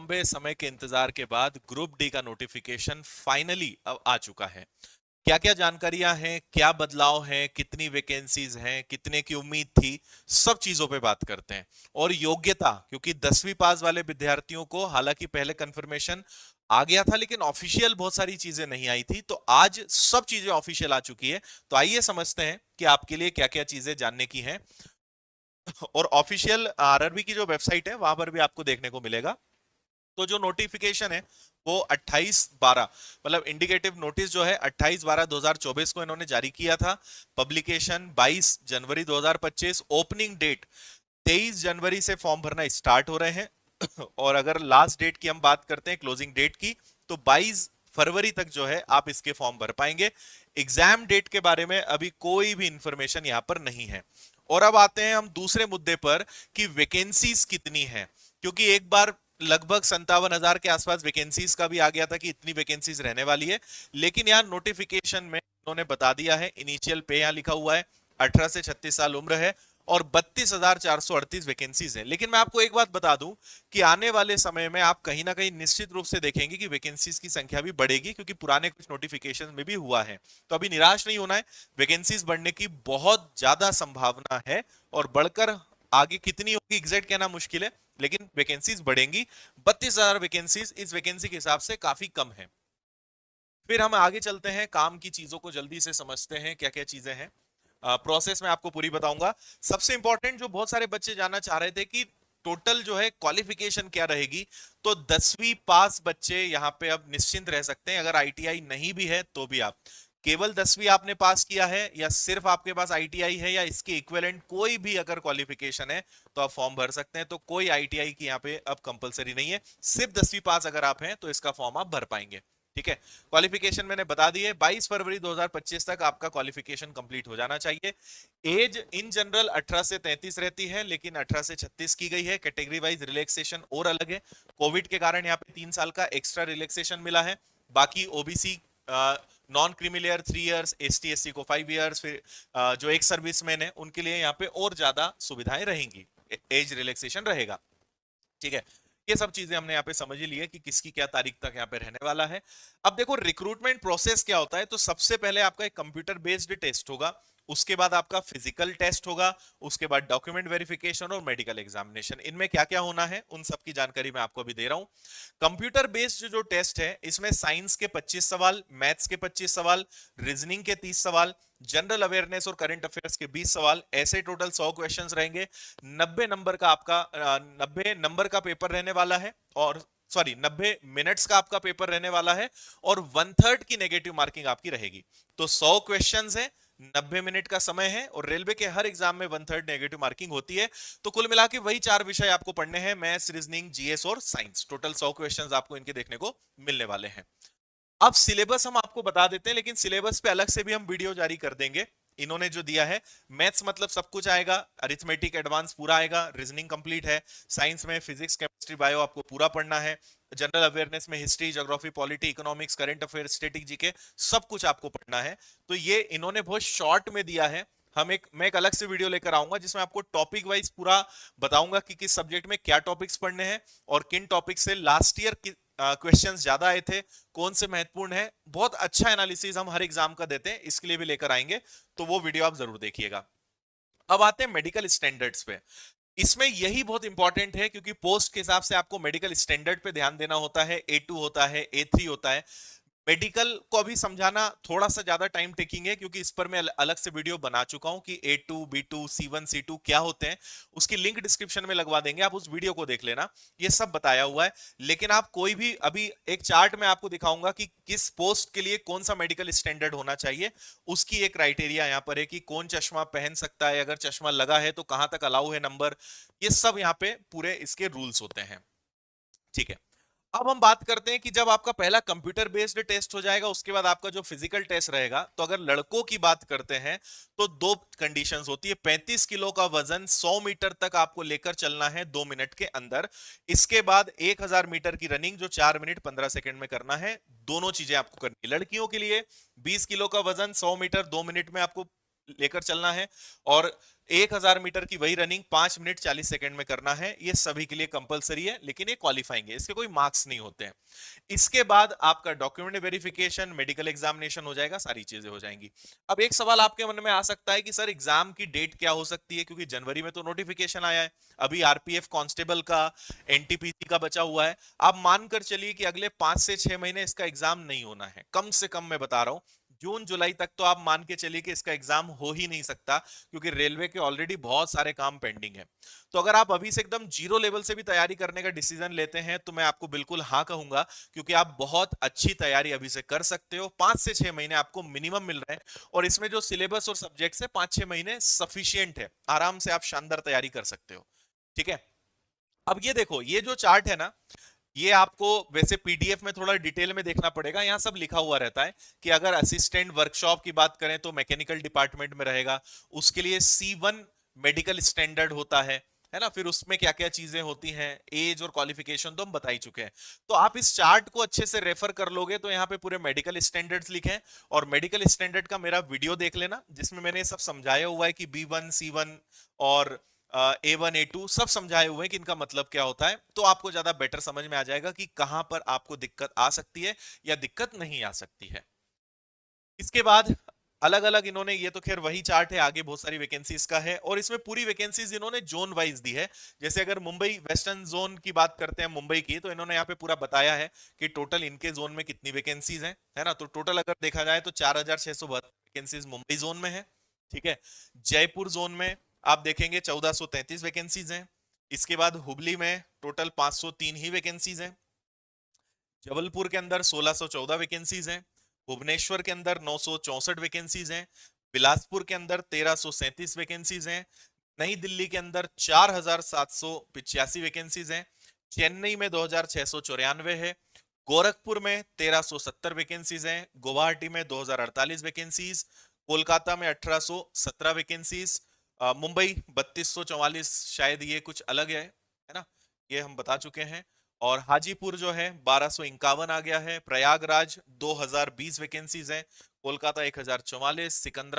लंबे समय के इंतजार के बाद ग्रुप डी का नोटिफिकेशन फाइनली अब आ चुका है। क्या क्या जानकारियां हैं, क्या बदलाव हैं, कितनी वैकेंसीज हैं, कितने की उम्मीद थी, सब चीजों पे बात करते हैं। और योग्यता, क्योंकि 10वीं पास वाले विद्यार्थियों को हालांकि पहले कंफर्मेशन आ गया था लेकिन ऑफिशियल बहुत सारी चीजें नहीं आई थी, तो आज सब चीजें ऑफिशियल आ चुकी है। तो आइए समझते हैं कि आपके लिए क्या क्या चीजें जानने की हैं। और ऑफिशियल आरआरबी की जो वेबसाइट है वहां पर भी आपको देखने को मिलेगा। तो जो नोटिफिकेशन है वो 28/12, मतलब इंडिकेटिव नोटिस जो है 28/12/2024 को इन्होंने जारी किया था। पब्लिकेशन 22 जनवरी 2025, ओपनिंग डेट 23 जनवरी से फॉर्म भरना स्टार्ट हो रहे हैं। और अगर लास्ट डेट की हम बात करते हैं, क्लोजिंग डेट की, तो 22 फरवरी तक जो है आप इसके फॉर्म भर पाएंगे। एग्जाम डेट के बारे में अभी कोई भी इंफॉर्मेशन यहां पर नहीं है। और अब आते हैं हम दूसरे मुद्दे पर कि वैकेंसीज कितनी है, क्योंकि एक बार लगभग 57,000 के आसपास वैकेंसीज का भी आ गया था कि इतनी वैकेंसीज रहने वाली है। लेकिन यार नोटिफिकेशन में उन्होंने बता दिया है, इनिशियल पे यहां लिखा हुआ है 18 से 36 साल उम्र है और 32,438 वैकेंसीज हैं। लेकिन मैं आपको एक बात बता दूं कि आने वाले समय में आप कहीं ना कहीं निश्चित रूप से देखेंगे कि वैकेंसीज की संख्या भी बढ़ेगी, क्योंकि पुराने कुछ नोटिफिकेशन में भी हुआ है। तो अभी निराश नहीं होना है, वैकेंसीज बढ़ने की बहुत ज्यादा संभावना है। और बढ़कर आगे कितनी होगी एग्जैक्ट कहना मुश्किल है, लेकिन वैकेंसीज बढ़ेंगी। 32,000 वैकेंसीज इस वैकेंसी के हिसाब से काफी कम है। फिर हम आगे चलते हैं, काम की चीजों को जल्दी से समझते हैं क्या क्या चीजें हैं। प्रोसेस में आपको पूरी बताऊंगा। सबसे इंपॉर्टेंट जो बहुत सारे बच्चे जानना चाह रहे थे कि टोटल जो है क्वालिफिकेशन क्या रहेगी, तो 10वीं पास बच्चे यहां पे अब निश्चिंत रह सकते हैं। अगर आईटीआई नहीं भी है तो भी आप केवल 10वीं आपने पास किया है या सिर्फ आपके पास आईटीआई है या इसके इक्विवेलेंट कोई भी अगर क्वालिफिकेशन है तो आप फॉर्म भर सकते हैं। तो कोई आईटीआई की यहाँ पे अब कंपलसरी नहीं है, सिर्फ 10वीं पास अगर आप हैं तो इसका फॉर्म आप भर पाएंगे। ठीक है, क्वालिफिकेशन मैंने बता दी है, 22 फरवरी 2025 तक आपका क्वालिफिकेशन कंप्लीट हो जाना चाहिए। एज इन जनरल 18 से 33 रहती है, लेकिन 18 से 36 की गई है। कैटेगरी वाइज रिलैक्सेशन और अलग है, कोविड के कारण यहाँ पे 3 साल का एक्स्ट्रा रिलैक्सेशन मिला है। बाकी OBC non creamy layer 3 years, ST SC को 5 इयर्स, फिर जो एक सर्विसमैन है उनके लिए यहाँ पे और ज्यादा सुविधाएं रहेंगी, एज रिलैक्सेशन रहेगा। ठीक है, ये सब चीजें हमने यहाँ पे समझ ही ली है कि किसकी क्या तारीख तक यहाँ पे रहने वाला है। अब देखो रिक्रूटमेंट प्रोसेस क्या होता है, तो सबसे पहले आपका एक कंप्यूटर बेस्ड टेस्ट होगा, उसके बाद आपका फिजिकल टेस्ट होगा, उसके बाद डॉक्यूमेंट वेरिफिकेशन और मेडिकल एग्जामिनेशन। इनमें क्या क्या होना है उन सब की जानकारी मैं आपको अभी दे रहा हूं। कंप्यूटर बेस्ड जो टेस्ट है इसमें साइंस के 25 सवाल, मैथ्स के 25 सवाल, रीजनिंग के 30 सवाल, जनरल अवेयरनेस और करंट अफेयर्स के 20 सवाल, ऐसे टोटल 100 क्वेश्चंस रहेंगे। 90 नंबर का आपका 90 नंबर का पेपर रहने वाला है, और सॉरी 90 मिनट्स का आपका पेपर रहने वाला है, और 1/3 की नेगेटिव मार्किंग आपकी रहेगी। तो 100 क्वेश्चंस है, 90 मिनट का समय है, और रेलवे के हर एग्जाम में 1/3 नेगेटिव मार्किंग होती है। तो कुल मिला के वही 4 विषय आपको पढ़ने हैं, मैथ्स, रीजनिंग, जीएस और साइंस। टोटल 100 क्वेश्चंस आपको इनके देखने को मिलने वाले हैं। अब सिलेबस हम आपको बता देते हैं, लेकिन सिलेबस पे अलग से भी हम वीडियो जारी कर देंगे। इन्होंने जो दिया है, मैथ्स मतलब सब कुछ आएगा, अरिथमेटिक एडवांस पूरा आएगा, रीजनिंग कंप्लीट है, साइंस में फिजिक्स केमिस्ट्री बायो आपको पूरा पढ़ना है, जनरल अवेयरनेस में history geography polity economics current affair static GK सब कुछ आपको पढ़ना है। तो ये इन्होंने बहुत शॉर्ट में दिया है। मैं एक अलग से वीडियो लेकर आऊंगा जिसमें आपको टॉपिक वाइज पूरा बताऊंगा कि किस सब्जेक्ट में क्या टॉपिक्स पढ़ने हैं और किन टॉपिक से लास्ट ईयर क्वेश्चंस ज्यादा आए थे, कौन से महत्वपूर्ण है। बहुत अच्छा एनालिसिस हम हर एग्जाम का देते हैं, इसके लिए भी लेकर आएंगे, तो वो वीडियो आप जरूर देखिएगा। अब आते हैं मेडिकल स्टैंडर्ड्स पे। इसमें यही बहुत इंपॉर्टेंट है, क्योंकि पोस्ट के हिसाब से आपको मेडिकल स्टैंडर्ड पे ध्यान देना होता है। A2 होता है, A3 होता है। मेडिकल को अभी समझाना थोड़ा सा ज्यादा टाइम टेकिंग है, क्योंकि इस पर मैं अलग से वीडियो बना चुका हूं कि A2, B2, C1, C2 क्या होते हैं। उसकी लिंक डिस्क्रिप्शन में लगवा देंगे, आप उस वीडियो को देख लेना, ये सब बताया हुआ है। लेकिन आप कोई भी अभी एक चार्ट में आपको दिखाऊंगा कि किस पोस्ट के लिए कौन सा मेडिकल स्टैंडर्ड होना चाहिए। उसकी एक क्राइटेरिया यहाँ पर है कि कौन चश्मा पहन सकता है, अगर चश्मा लगा है तो कहां तक अलाउ है नंबर, ये सब यहाँ पे पूरे इसके रूल्स होते हैं। ठीक है, अब हम बात करते हैं कि जब आपका पहला कंप्यूटर बेस्ड टेस्ट हो जाएगा, उसके बाद आपका जो फिजिकल टेस्ट रहेगा, तो अगर लड़कों की बात करते हैं तो दो कंडीशंस होती है। 35 किलो का वजन 100 मीटर तक आपको लेकर चलना है 2 मिनट के अंदर। इसके बाद 1000 मीटर की रनिंग जो 4 मिनट 15 सेकंड में करना है। दोनों चीजें आपको करनी है। लड़कियों के लिए 20 किलो का वजन 100 मीटर 2 मिनट में आपको लेकर चलना है और 1000 मीटर की वही रनिंग 5 मिनट 40 सेकंड में करना है। ये सभी के लिए कंपलसरी है, लेकिन ये क्वालिफाइंग है, इसके कोई मार्क्स नहीं होते हैं। इसके बाद आपका डॉक्यूमेंट वेरिफिकेशन, मेडिकल एग्जामिनेशन हो जाएगा, सारी चीजें हो जाएंगी। अब एक सवाल आपके मन में आ सकता है कि सर एग्जाम की डेट क्या हो सकती है, क्योंकि जनवरी में तो नोटिफिकेशन आया है, अभी आरपीएफ कांस्टेबल का, एनटीपीसी का बचा हुआ है। आप मानकर चलिए कि अगले 5 से 6 महीने इसका एग्जाम नहीं होना है, कम से कम मैं बता रहा हूं। जून जुलाई तक तो आप मान के चलिए कि इसका एग्जाम हो ही नहीं सकता, क्योंकि रेलवे के ऑलरेडी बहुत सारे काम पेंडिंग है। तो अगर आप अभी से एकदम जीरो लेवल से भी तैयारी करने का डिसीजन लेते हैं तो मैं आपको बिल्कुल हाँ कहूंगा, क्योंकि आप बहुत अच्छी तैयारी अभी से कर सकते हो। 5 से 6 महीने आपको मिनिमम मिल रहे हैं, और इसमें जो सिलेबस और सब्जेक्ट्स है 5 6 महीने सफिशियंट है, आराम से आप शानदार तैयारी कर सकते हो। ठीक है, अब ये देखो, ये जो चार्ट है ना, ये आपको वैसे पीडीएफ में थोड़ा डिटेल में देखना पड़ेगा, यहां सब लिखा हुआ रहता है कि अगर असिस्टेंट वर्कशॉप की बात करें तो मैकेनिकल डिपार्टमेंट में रहेगा, उसके लिए C1 मेडिकल स्टैंडर्ड होता है ना। फिर उसमें क्या क्या चीजें होती हैं, एज और क्वालिफिकेशन तो हम बता ही चुके हैं। तो आप इस चार्ट को अच्छे से रेफर कर लोगे तो यहाँ पे पूरे मेडिकल स्टैंडर्ड्स लिखे हैं, और मेडिकल स्टैंडर्ड का मेरा वीडियो देख लेना, जिसमें मैंने सब समझाया हुआ है कि B1 C1 और A1 A2 सब समझाए हुए हैं कि इनका मतलब क्या होता है। तो आपको ज्यादा बेटर समझ में आ जाएगा कि कहां पर आपको दिक्कत आ सकती है या दिक्कत नहीं आ सकती है। इसके बाद अलग अलग इन्होंने, ये तो खैर वही चार्ट है, आगे बहुत सारी वैकेंसीज का है, और इसमें पूरी वैकेंसीज इन्होंने जोन वाइज दी है। जैसे अगर मुंबई वेस्टर्न जोन की बात करते हैं मुंबई की, तो इन्होंने यहाँ पे पूरा बताया है कि टोटल इनके जोन में कितनी वैकेंसीज हैं, है ना। तो टोटल अगर देखा जाए तो 4672 वैकेंसीज मुंबई जोन में है। ठीक है, जयपुर जोन में आप देखेंगे 1433 वैकेंसीज हैं। इसके बाद हुबली में टोटल 503 ही वैकेंसीज हैं। जबलपुर के अंदर 1614 वैकेंसीज हैं। भुवनेश्वर के अंदर 964 वैकेंसीज हैं। बिलासपुर के अंदर 1337 वैकेंसीज हैं। नई दिल्ली के अंदर 4785 वैकेंसीज हैं। चेन्नई में 2694 है। गोरखपुर में 1370 वैकेंसीज हैं। गुवाहाटी में 2048 वैकेंसीज। कोलकाता में 1817 वैकेंसीज। मुंबई 3244, शायद ये कुछ अलग है ना, ये हम बता चुके हैं। और हाजीपुर जो है 1251 आ गया है। प्रयागराज 2020 वैकेंसीज है। कोलकाता 1044, सिकंदरा